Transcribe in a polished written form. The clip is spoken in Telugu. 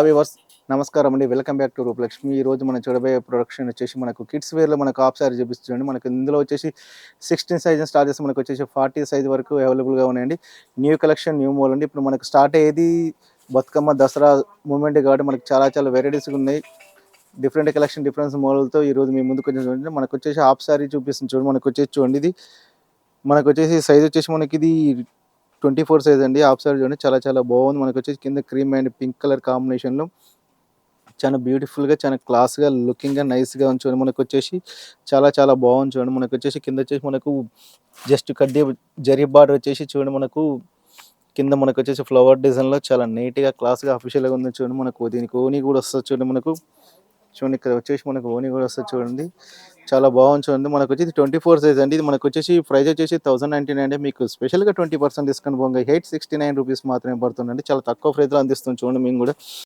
వివర్స్ నమస్కారం అండి. Welcome back to Rupalakshmi. ఈరోజు మనం చూడబోయే ప్రొడక్షన్ వచ్చేసి మనకు కిడ్స్ వేర్‌లో మనకు హాఫ్ సారీ చూపిస్తుందండి. మనకు ఇందులో వచ్చేసి 16 సైజ్ నుంచి స్టార్ట్ చేస్తే మనకు వచ్చేసి 40 సైజ్ వరకు అవైలబుల్‌గా ఉన్నాయండి. న్యూ కలెక్షన్, న్యూ మోడల్ అండి. ఇప్పుడు మనకు స్టార్ట్ అయ్యేది బతుకమ్మ, దసరా మూమెంట్ కాబట్టి మనకు చాలా చాలా వెరైటీస్‌గా ఉన్నాయి. డిఫరెంట్ కలెక్షన్, డిఫరెన్స్ మోడల్‌తో ఈరోజు మీ ముందుకు వచ్చేసి చూడండి. మనకు వచ్చేసి హాఫ్ సారీ చూపిస్తుంది చూడండి. మనకు వచ్చేసి చూడండి ఇది మనకు వచ్చేసి సైజ్ వచ్చేసి మనకి ఇది 24 సైజ్ అండి. హాఫ్ సారీ చూడండి చాలా చాలా బాగుంది. మనకు వచ్చేసి కింద క్రీమ్ అండ్ పింక్ కలర్ కాంబినేషన్‌లో చాలా బ్యూటిఫుల్‌గా, చాలా క్లాస్‌గా, లుకింగ్‌గా, నైస్‌గా ఉంది చూడండి. మనకొచ్చేసి చాలా చాలా బాగుంది చూడండి. మనకొచ్చేసి కింద వచ్చేసి మనకు జస్ట్ కడ్డీ జరీ బార్డర్ వచ్చేసి చూడండి మనకు కింద మనకొచ్చేసి ఫ్లవర్ డిజైన్‌లో చాలా నీట్‌గా, క్లాస్‌గా, అఫీషియల్‌గా ఉంది చూడండి. మనకు దీనికి ఓనీ కూడా వస్తది చూడండి మనకు. చూడండి ఇక్కడ వచ్చేసి మనకు ఓనీ కూడా వస్తది చూడండి. చాలా బాగుంది చూడండి. మనకొచ్చేసి 24 సైజ్ అండి. ఇది మనకొచ్చేసి ప్రైస్ వచ్చేసి 1099 అండి. మీకు స్పెషల్‌గా 20% డిస్కౌంట్ పోగా రూ. 869 మాత్రమే పడుతుందండి. చాలా తక్కువ ప్రైస్‌లో అందిస్తుంది చూడండి మేము కూడా.